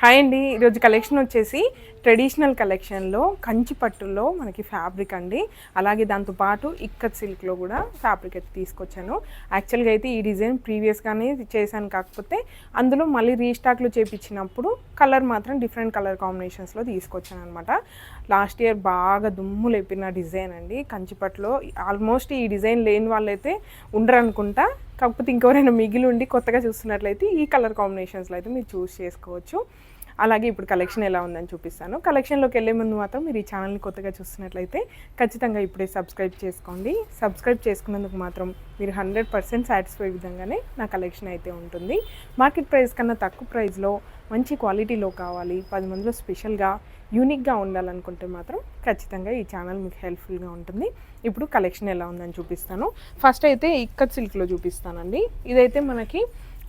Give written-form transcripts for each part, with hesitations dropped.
Hi అండి. ఈరోజు collection వచ్చేసి ట్రెడిషనల్ కలెక్షన్లో కంచి పట్టులో మనకి ఫ్యాబ్రిక్ అండి. అలాగే దాంతోపాటు ఇక్కత్ సిల్క్లో కూడా ఫ్యాబ్రిక్ అయితే తీసుకొచ్చాను. యాక్చువల్గా అయితే ఈ డిజైన్ ప్రీవియస్గానే చేశాను, కాకపోతే అందులో మళ్ళీ రీస్టాక్లో చేయించినప్పుడు కలర్ మాత్రం డిఫరెంట్ కలర్ కాంబినేషన్స్లో తీసుకొచ్చాను అనమాట. లాస్ట్ ఇయర్ బాగా దుమ్ము లేపిన డిజైన్ అండి కంచిపట్టులో. ఆల్మోస్ట్ ఈ డిజైన్ లేని వాళ్ళైతే ఉండరు అనుకుంటా, కాకపోతే ఇంకెవరైనా మిగిలి ఉండి కొత్తగా చూస్తున్నట్లయితే ఈ కలర్ కాంబినేషన్స్లో అయితే మీరు చూస్ చేసుకోవచ్చు. అలాగే ఇప్పుడు కలెక్షన్ ఎలా ఉందని చూపిస్తాను. కలెక్షన్లోకి వెళ్ళే ముందు మాత్రం మీరు ఈ ఛానల్ని కొత్తగా చూస్తున్నట్లయితే ఖచ్చితంగా ఇప్పుడే సబ్స్క్రైబ్ చేసుకోండి. సబ్స్క్రైబ్ చేసుకున్నందుకు మాత్రం మీరు 100% సాటిస్ఫై విధంగానే నా కలెక్షన్ అయితే ఉంటుంది. మార్కెట్ ప్రైస్ కన్నా తక్కువ ప్రైస్లో మంచి క్వాలిటీలో కావాలి, 10 మందిలో స్పెషల్గా యూనిక్గా ఉండాలనుకుంటే మాత్రం ఖచ్చితంగా ఈ ఛానల్ మీకు హెల్ప్ఫుల్గా ఉంటుంది. ఇప్పుడు కలెక్షన్ ఎలా ఉందని చూపిస్తాను. ఫస్ట్ అయితే ఇక్కత్ సిల్క్లో చూపిస్తానండి. ఇదైతే మనకి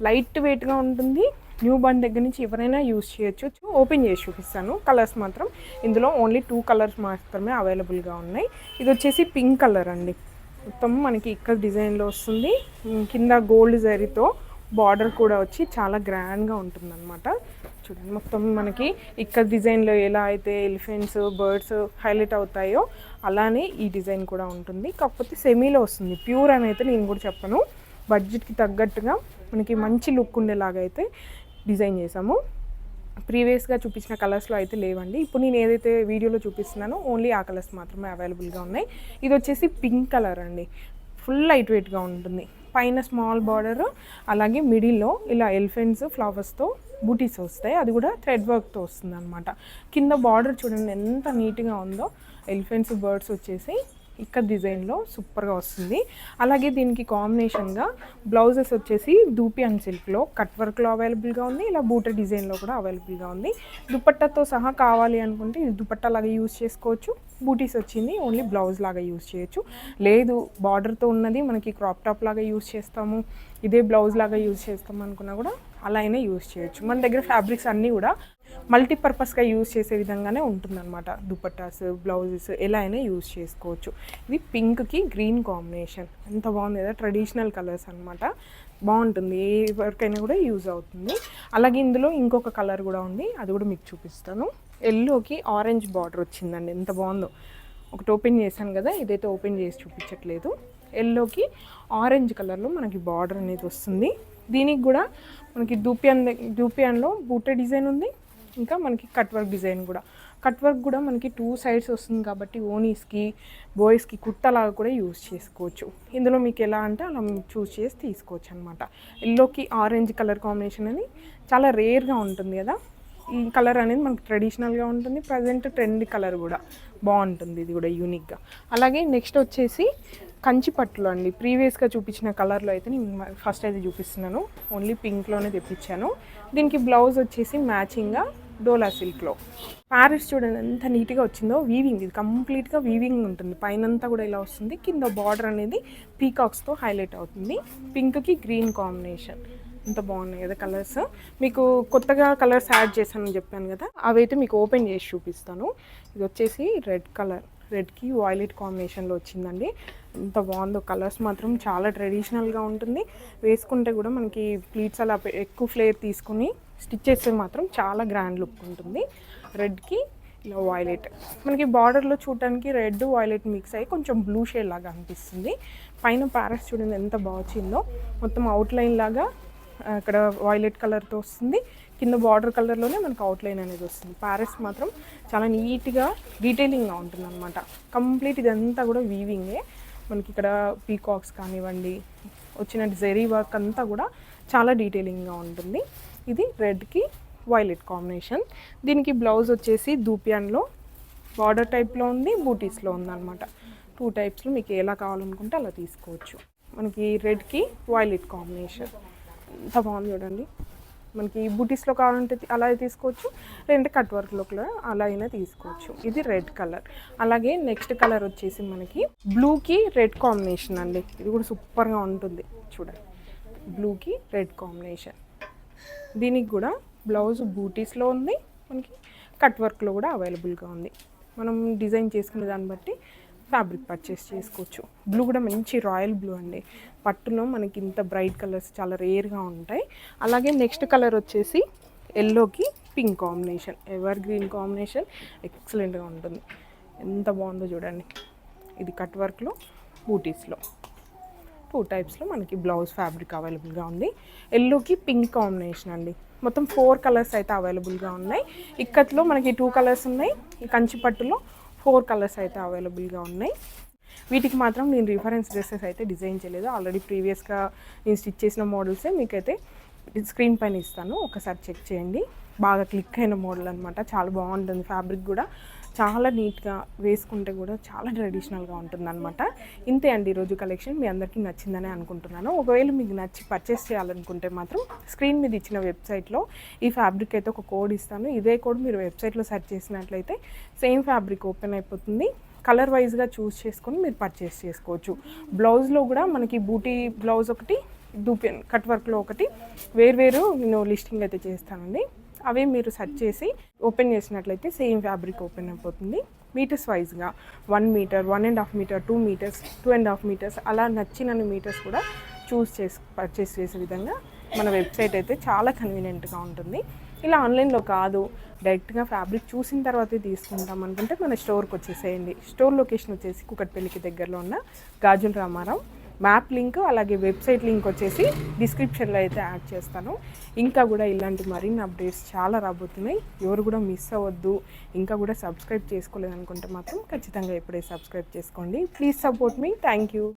లైట్ వెయిట్గా ఉంటుంది. న్యూ బర్న్ దగ్గర నుంచి ఎవరైనా యూజ్ చేయొచ్చు. ఓపెన్ చేసి చూపిస్తాను. కలర్స్ మాత్రం ఇందులో ఓన్లీ 2 కలర్స్ మాత్రమే అవైలబుల్గా ఉన్నాయి. ఇది వచ్చేసి పింక్ కలర్ అండి. మొత్తం మనకి ఇక్కడ డిజైన్లో వస్తుంది. కింద గోల్డ్ జరీతో బార్డర్ కూడా వచ్చి చాలా గ్రాండ్గా ఉంటుంది అనమాట. చూడండి, మొత్తం మనకి ఇక్కడ డిజైన్లో ఎలా అయితే ఎలిఫెంట్స్, బర్డ్స్ హైలైట్ అవుతాయో అలానే ఈ డిజైన్ కూడా ఉంటుంది. కాకపోతే సెమీలో వస్తుంది, ప్యూర్ అని అయితే నేను కూడా చెప్పను. బడ్జెట్కి తగ్గట్టుగా మనకి మంచి లుక్ ఉండేలాగా అయితే డిజైన్ చేసాము. ప్రీవియస్గా చూపించిన కలర్స్లో అయితే లేవండి. ఇప్పుడు నేను ఏదైతే వీడియోలో చూపిస్తున్నానో ఓన్లీ ఆ కలర్స్ మాత్రమే అవైలబుల్గా ఉన్నాయి. ఇది వచ్చేసి పింక్ కలర్ అండి. ఫుల్ లైట్ వెయిట్గా ఉంటుంది. పైన స్మాల్ బార్డర్, అలాగే మిడిల్లో ఇలా ఎలిఫెంట్స్ ఫ్లవర్స్తో బూటీస్ వస్తాయి. అది కూడా థ్రెడ్ వర్క్తో వస్తుంది అనమాట. కింద బార్డర్ చూడండి ఎంత నీట్గా ఉందో. ఎలిఫెంట్స్, బర్డ్స్ వచ్చేసి ఇక్కడ డిజైన్లో సూపర్గా వస్తుంది. అలాగే దీనికి కాంబినేషన్గా బ్లౌజెస్ వచ్చేసి దూపి అండ్ సిల్క్లో కట్ వర్క్లో అవైలబుల్గా ఉంది. ఇలా బూట డిజైన్లో కూడా అవైలబుల్గా ఉంది. దుపట్టాతో సహా కావాలి అనుకుంటే ఇది దుపట్టా లాగా యూజ్ చేసుకోవచ్చు. బూటీస్ వచ్చింది ఓన్లీ బ్లౌజ్ లాగా యూజ్ చేయొచ్చు. లేదు బార్డర్తో ఉన్నది మనకి క్రాప్ టాప్ లాగా యూజ్ చేస్తాము, ఇదే బ్లౌజ్ లాగా యూజ్ చేస్తాము అనుకున్నా కూడా అలా అయినా యూజ్ చేయొచ్చు. మన దగ్గర ఫ్యాబ్రిక్స్ అన్నీ కూడా మల్టీపర్పస్గా యూజ్ చేసే విధంగానే ఉంటుందన్నమాట. దుపట్టాస్, బ్లౌజెస్ ఎలా అయినా యూజ్ చేసుకోవచ్చు. ఇది పింక్కి గ్రీన్ కాంబినేషన్ ఎంత బాగుంది కదా. ట్రెడిషనల్ కలర్స్ అనమాట, బాగుంటుంది. ఏ ఎవరికైనా కూడా యూజ్ అవుతుంది. అలాగే ఇందులో ఇంకొక కలర్ కూడా ఉంది, అది కూడా మీకు చూపిస్తాను. ఎల్లోకి ఆరెంజ్ బార్డర్ వచ్చిందండి, ఎంత బాగుందో. ఒకటి ఓపెన్ చేశాను కదా, ఇదైతే ఓపెన్ చేసి చూపించట్లేదు. ఎల్లోకి ఆరెంజ్ కలర్లో మనకి బార్డర్ అనేది వస్తుంది. దీనికి కూడా మనకి దూపియాన్లో బూట డిజైన్ ఉంది. ఇంకా మనకి కట్ వర్క్ డిజైన్ కూడా, కట్ వర్క్ కూడా మనకి 2 సైడ్స్ వస్తుంది కాబట్టి ఓనీస్కి, బాయ్స్కి కుట్టలాగా కూడా యూజ్ చేసుకోవచ్చు. ఇందులో మీకు ఎలా అంటే అలా చూస్ చేసి తీసుకోవచ్చు అనమాట. ఎల్లోకి ఆరెంజ్ కలర్ కాంబినేషన్ అనేది చాలా రేర్గా ఉంటుంది కదా. ఈ కలర్ అనేది మనకు ట్రెడిషనల్గా ఉంటుంది. ప్రజెంట్ ట్రెండ్ కలర్ కూడా బాగుంటుంది, ఇది కూడా యూనిక్గా. అలాగే నెక్స్ట్ వచ్చేసి కంచి పట్టులో అండి. ప్రీవియస్గా చూపించిన కలర్లో అయితే నేను ఫస్ట్ అయితే చూపిస్తున్నాను, ఓన్లీ పింక్లోనే తెప్పించాను. దీనికి బ్లౌజ్ వచ్చేసి మ్యాచింగ్గా డోలా సిల్క్లో. ప్యారెట్స్ చూడండి ఎంత నీట్గా వచ్చిందో. వీవింగ్, ఇది కంప్లీట్గా వీవింగ్ ఉంటుంది. పైనంతా కూడా ఇలా వస్తుంది. కింద బార్డర్ అనేది పీకాక్స్తో హైలైట్ అవుతుంది. పింక్కి గ్రీన్ కాంబినేషన్ ఎంత బాగున్నాయి కదా కలర్స్. మీకు కొత్తగా కలర్స్ యాడ్ చేశానని చెప్పాను కదా, అవైతే మీకు ఓపెన్ చేసి చూపిస్తాను. ఇది వచ్చేసి రెడ్ కలర్, రెడ్కి వాయిలెట్ కాంబినేషన్లో వచ్చిందండి. ఎంత బాగుందో. కలర్స్ మాత్రం చాలా ట్రెడిషనల్గా ఉంటుంది. వేసుకుంటే కూడా మనకి ప్లీట్స్ అలా ఎక్కువ ఫ్లేర్ తీసుకుని స్టిచ్ చేస్తే మాత్రం చాలా గ్రాండ్ లుక్ ఉంటుంది. రెడ్కి ఇలా వాయిలెట్, మనకి బార్డర్లో చూడటానికి రెడ్ వాయిలెట్ మిక్స్ అయ్యి కొంచెం బ్లూ షేడ్ లాగా అనిపిస్తుంది. పైన ప్యారెట్స్ చూడండి ఎంత బాగా వచ్చిందో. మొత్తం అవుట్లైన్ లాగా అక్కడ వాయిలెట్ కలర్తో వస్తుంది. కింద బార్డర్ కలర్లోనే మనకు అవుట్లైన్ అనేది వస్తుంది. ప్యారెట్స్ మాత్రం చాలా నీట్గా డీటెయిలింగ్గా ఉంటుంది అనమాట. కంప్లీట్ ఇదంతా కూడా వీవింగే. మనకి ఇక్కడ పీకాక్స్ కానివ్వండి, వచ్చిన జెరీ వర్క్ అంతా కూడా చాలా డీటెయిలింగ్గా ఉంటుంది. ఇది రెడ్కి వైలెట్ కాంబినేషన్. దీనికి బ్లౌజ్ వచ్చేసి దూపియాన్లో బార్డర్ టైప్లో ఉంది, బూటీస్లో ఉందన్నమాట. 2 టైప్స్లో మీకు ఎలా కావాలనుకుంటే అలా తీసుకోవచ్చు. మనకి రెడ్కి వైలెట్ కాంబినేషన్ ఎంత బాగుంది చూడండి. మనకి బూటీస్లో కావాలంటే అలా తీసుకోవచ్చు, లేదంటే కట్ వర్క్లో కూడా అలా అయినా తీసుకోవచ్చు. ఇది రెడ్ కలర్. అలాగే నెక్స్ట్ కలర్ వచ్చేసి మనకి బ్లూకి రెడ్ కాంబినేషన్ అండి. ఇది కూడా సూపర్గా ఉంటుంది చూడండి. బ్లూకి రెడ్ కాంబినేషన్. దీనికి కూడా బ్లౌజ్ బూటీస్లో ఉంది, మనకి కట్ వర్క్లో కూడా అవైలబుల్గా ఉంది. మనం డిజైన్ చేసుకునే దాన్ని బట్టి ఫ్యాబ్రిక్ పర్చేస్ చేసుకోవచ్చు. బ్లూ కూడా మంచి రాయల్ బ్లూ అండి. పట్టులో మనకి ఇంత బ్రైట్ కలర్స్ చాలా రేర్గా ఉంటాయి. అలాగే నెక్స్ట్ కలర్ వచ్చేసి ఎల్లోకి pink combination, ever green combination ఎక్సలెంట్గా ఉంటుంది. ఎంత బాగుందో చూడండి. ఇది కట్ వర్క్లో బూటీస్లో 2 టైప్స్లో మనకి బ్లౌజ్ ఫ్యాబ్రిక్ అవైలబుల్గా ఉంది. ఎల్లోకి పింక్ కాంబినేషన్ అండి. మొత్తం 4 కలర్స్ అయితే అవైలబుల్గా ఉన్నాయి. ఇక్కత్లో మనకి 2 కలర్స్ ఉన్నాయి. ఈ కంచి పట్టులో 4 కలర్స్ అయితే అవైలబుల్గా ఉన్నాయి. వీటికి మాత్రం నేను రిఫరెన్స్ డ్రెస్సెస్ అయితే డిజైన్ చేయలేదు. ఆల్రెడీ ప్రీవియస్గా నేను స్టిచ్ చేసిన మోడల్సే మీకైతే స్క్రీన్ పైన ఇస్తాను, ఒకసారి చెక్ చేయండి. బాగా క్లిక్ అయిన మోడల్ అనమాట. చాలా బాగుంటుంది. ఫ్యాబ్రిక్ కూడా చాలా నీట్గా, వేసుకుంటే కూడా చాలా ట్రెడిషనల్గా ఉంటుందన్నమాట. ఇంతే అండి ఈరోజు కలెక్షన్. మీ అందరికీ నచ్చిందని అనుకుంటున్నాను. ఒకవేళ మీకు నచ్చి పర్చేస్ చేయాలనుకుంటే మాత్రం స్క్రీన్ మీద ఇచ్చిన వెబ్సైట్లో ఈ ఫ్యాబ్రిక్ అయితే ఒక కోడ్ ఇస్తాను. ఇదే కోడ్ మీరు వెబ్సైట్లో సెర్చ్ చేసినట్లయితే సేమ్ ఫ్యాబ్రిక్ ఓపెన్ అయిపోతుంది. కలర్ వైజ్గా చూస్ చేసుకొని మీరు పర్చేస్ చేసుకోవచ్చు. బ్లౌజ్లో కూడా మనకి బూటీ బ్లౌజ్ ఒకటి, దూపియన్ కట్ వర్క్లో ఒకటి వేరు నేను లిస్టింగ్ అయితే చేస్తానండి. అవే మీరు సెర్చ్ చేసి ఓపెన్ చేసినట్లయితే సేమ్ ఫ్యాబ్రిక్ ఓపెన్ అయిపోతుంది. మీటర్స్ వైజ్గా 1 మీటర్, 1.5 మీటర్, 2 మీటర్స్, 2.5 మీటర్స్ అలా నచ్చినన్ని మీటర్స్ కూడా చూస్ చేసి పర్చేస్ చేసే విధంగా మన వెబ్సైట్ అయితే చాలా కన్వీనియంట్గా ఉంటుంది. ఇలా ఆన్లైన్లో కాదు, డైరెక్ట్గా ఫ్యాబ్రిక్ చూసిన తర్వాతే తీసుకుంటాం అనుకుంటే మన స్టోర్కి వచ్చేసేయండి. స్టోర్ లొకేషన్ వచ్చేసి కూకట్పల్లికి దగ్గరలో ఉన్న గాజుల రామారావు. మ్యాప్ లింక్ అలాగే వెబ్సైట్ లింక్ వచ్చేసి డిస్క్రిప్షన్లో అయితే యాడ్ చేస్తాను. ఇంకా కూడా ఇలాంటి మరిన్ని అప్డేట్స్ చాలా రాబోతున్నాయి. ఎవరు కూడా మిస్ అవ్వద్దు. ఇంకా కూడా సబ్స్క్రైబ్ చేసుకోలేదనుకుంటే మాత్రం ఖచ్చితంగా ఇప్పుడే సబ్స్క్రైబ్ చేసుకోండి. Please support me. Thank you.